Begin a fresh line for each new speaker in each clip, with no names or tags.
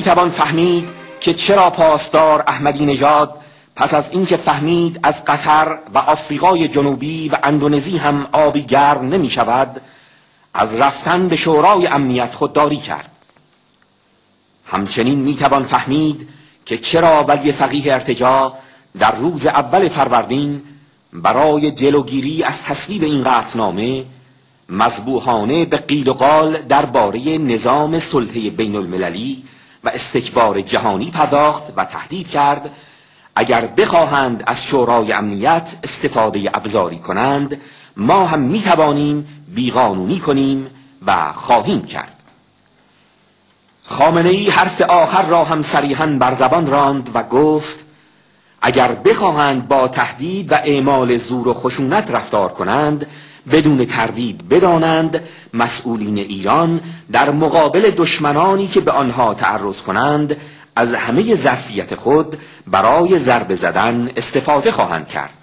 میتوان فهمید که چرا پاسدار احمدی نژاد پس از اینکه فهمید از قطر و آفریقای جنوبی و اندونزی هم آبی گرم نمی شود، از رفتن به شورای امنیت خودداری کرد. همچنین میتوان فهمید که چرا ولی فقیه ارتجاع در روز اول فروردین برای جلوگیری از تصویب این قطعنامه مذبوحانه به قیل و قال درباره نظام سلطه بین المللی و استکبار جهانی پرداخت و تهدید کرد اگر بخواهند از شورای امنیت استفاده ابزاری کنند ما هم میتوانیم بیقانونی کنیم و خواهیم کرد. خامنه‌ای حرف آخر را هم صریحاً بر زبان راند و گفت اگر بخواهند با تهدید و اعمال زور و خشونت رفتار کنند بدون تردید بدانند مسئولین ایران در مقابل دشمنانی که به آنها تعرض کنند از همه ظرفیت خود برای ضربه زدن استفاده خواهند کرد.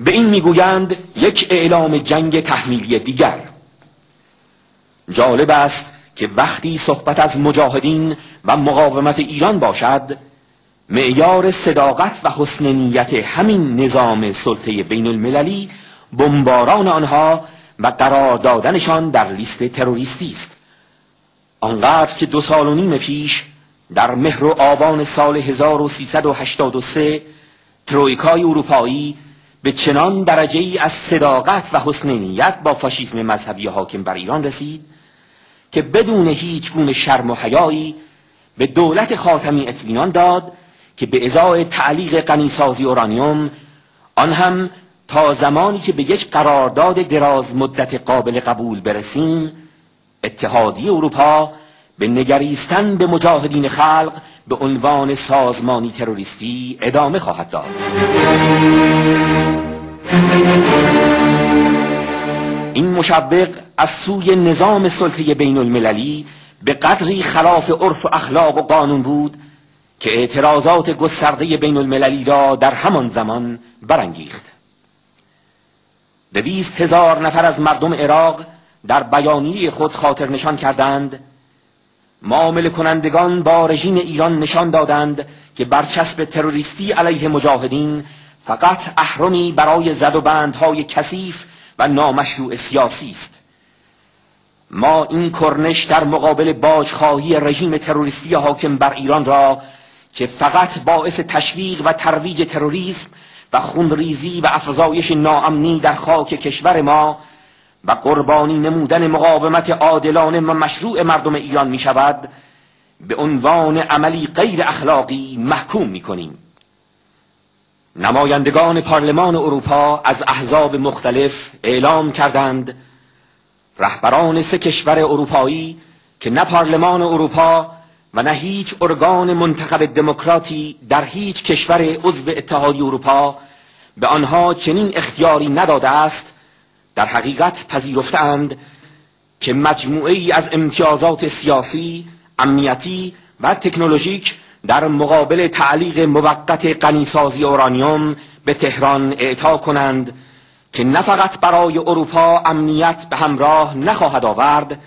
به این میگویند یک اعلام جنگ تحمیلی دیگر. جالب است که وقتی صحبت از مجاهدین و مقاومت ایران باشد معیار صداقت و حسن نیت همین نظام سلطه بین المللی بمباران آنها و قرار دادنشان در لیست تروریستی است. آنقدر که 2.5 سال پیش در مهر و آبان سال 1383 ترویکای اروپایی به چنان درجه‌ای از صداقت و حسن نیت با فاشیسم مذهبی حاکم بر ایران رسید که بدون هیچ گونه شرم و حیایی به دولت خاتمی اطمینان داد که به ازای تعلیق غنیسازی اورانیوم آن هم تا زمانی که به یک قرارداد دراز مدت قابل قبول برسیم اتحادیه اروپا به نگریستن به مجاهدین خلق به عنوان سازمانی تروریستی ادامه خواهد داد. این مشوق از سوی نظام سلطه بین المللی به قدری خلاف عرف و اخلاق و قانون بود که اعتراضات گسترده بین المللی را در همان زمان برانگیخت. 200,000 نفر از مردم عراق در بیانیه خود خاطر نشان کردند معامله کنندگان با رژیم ایران نشان دادند که برچسب تروریستی علیه مجاهدین فقط اهرمی برای زد و بندهای کثیف و نامشروع سیاسی است. ما این کرنش در مقابل باجخواهی رژیم تروریستی حاکم بر ایران را که فقط باعث تشویق و ترویج تروریسم و خونریزی و افزایش ناامنی در خاک کشور ما و قربانی نمودن مقاومت عادلانه و مشروع مردم ایران می شود به عنوان عملی غیر اخلاقی محکوم می کنیم. نمایندگان پارلمان اروپا از احزاب مختلف اعلام کردند رهبران 3 کشور اروپایی که نه پارلمان اروپا و نه هیچ ارگان منتخب دموکراتی در هیچ کشور عضو اتحادیه اروپا به آنها چنین اختیاری نداده است در حقیقت پذیرفتند که مجموعه‌ای از امتیازات سیاسی، امنیتی و تکنولوژیک در مقابل تعلیق موقت غنیسازی اورانیوم به تهران اعطا کنند که نه فقط برای اروپا امنیت به همراه نخواهد آورد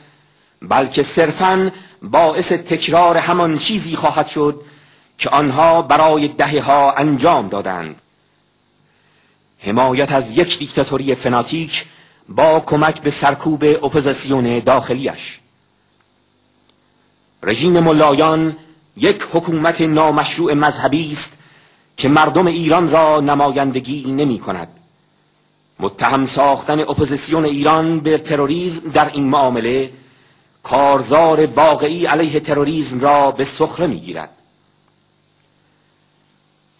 بلکه صرفاً باعث تکرار همان چیزی خواهد شد که آنها برای دهه‌ها انجام دادند. حمایت از یک دیکتاتوری فناتیک با کمک به سرکوب اپوزیسیون داخلیش. رژیم ملایان یک حکومت نامشروع مذهبی است که مردم ایران را نمایندگی نمی کند. متهم ساختن اپوزیسیون ایران به تروریسم در این معامله کارزار واقعی علیه تروریسم را به سخره می گیرد.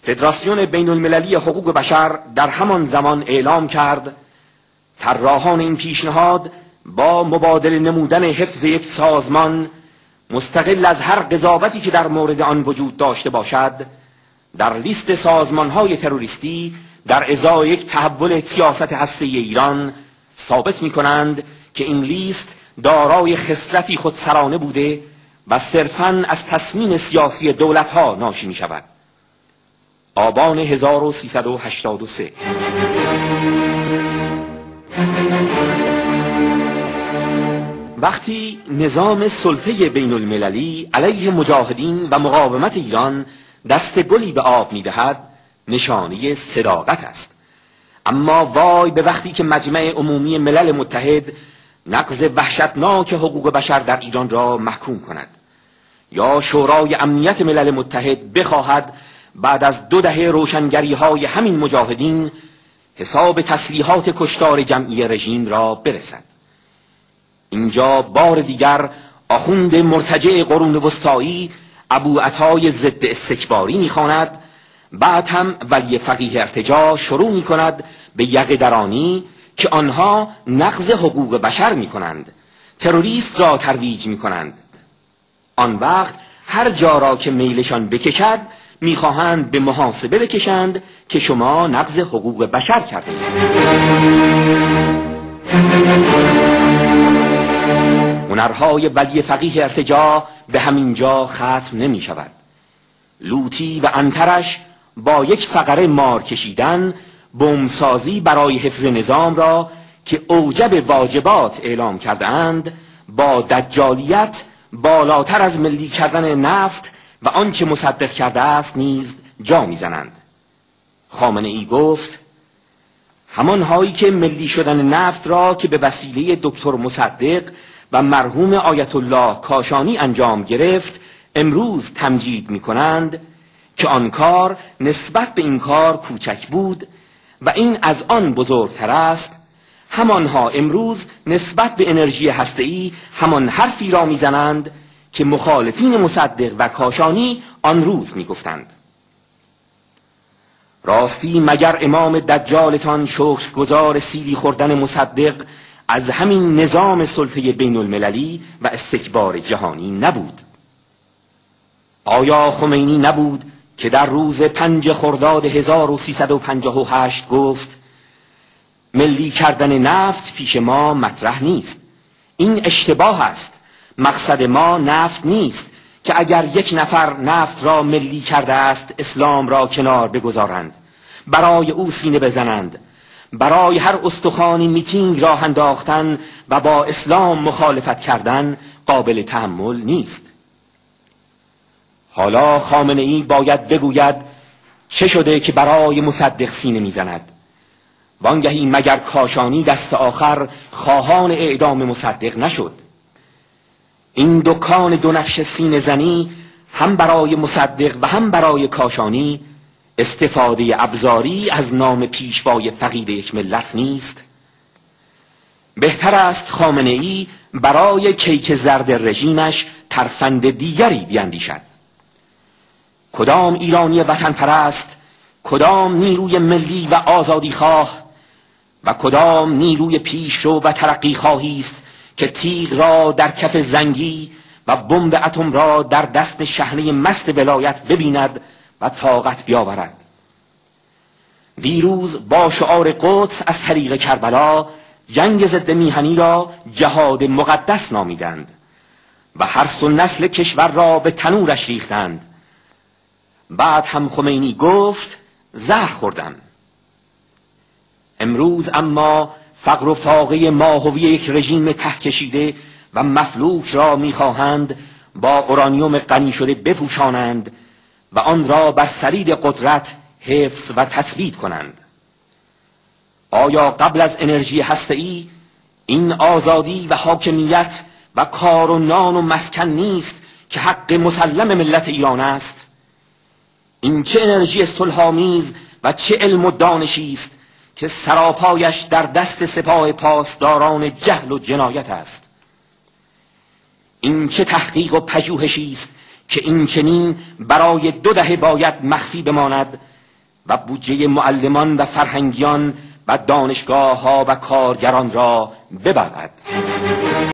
فدراسیون بین المللی حقوق بشر در همان زمان اعلام کرد طراحان این پیشنهاد با مبادله نمودن حفظ یک سازمان مستقل از هر قضاوتی که در مورد آن وجود داشته باشد در لیست سازمان‌های تروریستی در ازای یک تحول سیاست هسته‌ای ایران ثابت می‌کنند که این لیست دارای خصلتی خودسرانه بوده و صرفاً از تصمیم سیاسی دولت‌ها ناشی می‌شود. آبان 1383. وقتی نظام سلطه بین المللی علیه مجاهدین و مقاومت ایران دست گلی به آب می‌دهد، نشانه صداقت است. اما وای به وقتی که مجمع عمومی ملل متحد نقض وحشتناک حقوق بشر در ایران را محکوم کند، یا شورای امنیت ملل متحد بخواهد بعد از 2 دهه روشنگری های همین مجاهدین حساب تسلیحات کشتار جمعی رژیم را برسد. اینجا بار دیگر آخوند مرتجع قرون وسطایی ابوعطای ضد استکباری میخواند، بعد هم ولی فقیه ارتجاع شروع میکند به یقه درانی که آنها نقض حقوق بشر میکنند، تروریست را ترویج میکنند. آن وقت هر جا را که میلشان بکشد میخواهند به محاسبه بکشند که شما نقض حقوق بشر کردید. هنرهای ولی فقیه ارتجاع به همین جا ختم نمی شود. لوطی و انترش با یک فقره مار کشیدن بمبسازی برای حفظ نظام را که اوجب واجبات اعلام کردند با دجالیت بالاتر از ملی کردن نفت و آنچه مصدق کرده است نیز جا میزنند. خامنه ای گفت همانهایی که ملی شدن نفت را که به وسیله دکتر مصدق و مرحوم آیت الله کاشانی انجام گرفت امروز تمجید می کنند که آن کار نسبت به این کار کوچک بود و این از آن بزرگتر است، همانها امروز نسبت به انرژی هسته‌ای همان حرفی را میزنند که مخالفین مصدق و کاشانی آن روز میگفتند. راستی مگر امام دجالتان شکرگزار سیلی خوردن مصدق از همین نظام سلطه بین المللی و استکبار جهانی نبود؟ آیا خمینی نبود که در روز 5 خرداد 1358 گفت ملی کردن نفت پیش ما مطرح نیست، این اشتباه است، مقصد ما نفت نیست که اگر یک نفر نفت را ملی کرده است اسلام را کنار بگذارند، برای او سینه بزنند، برای هر استخوانی میتینگ راه انداختن و با اسلام مخالفت کردن قابل تحمل نیست. حالا خامنه ای باید بگوید چه شده که برای مصدق سینه میزند. وانگهی مگر کاشانی دست آخر خواهان اعدام مصدق نشد؟ این دکان 2 نفش سینه زنی هم برای مصدق و هم برای کاشانی استفاده ابزاری از نام پیشوای فقید یک ملت نیست؟ بهتر است خامنه ای برای کیک زرد رژیمش ترفند دیگری بیندیشد. کدام ایرانی وطن پرست، کدام نیروی ملی و آزادی خواه و کدام نیروی پیشرو و ترقی خواهی است که تیغ را در کف زنگی و بمب اتم را در دست شحنه مست ولایت ببیند و طاقت بیاورد؟ دیروز با شعار قدس از طریق کربلا جنگ ضد میهنی را جهاد مقدس نامیدند و هر سو نسل کشور را به تنورش ریختند. بعد هم خمینی گفت زهر خوردم. امروز اما فقر و فاقه ماهوی یک رژیم ته کشیده و مفلوک را میخواهند با اورانیوم غنی شده بپوشانند و آن را بر سریر قدرت حفظ و تثبیت کنند. آیا قبل از انرژی هسته‌ای این آزادی و حاکمیت و کار و نان و مسکن نیست که حق مسلم ملت ایران است؟ این چه انرژی صلح‌آمیز و چه علم و دانشی است که سراپایش در دست سپاه پاسداران جهل و جنایت است؟ این چه تحقیق و پژوهشی است که این چنین برای 2 دهه باید مخفی بماند و بودجه معلمان و فرهنگیان و دانشگاه ها و کارگران را ببلعد؟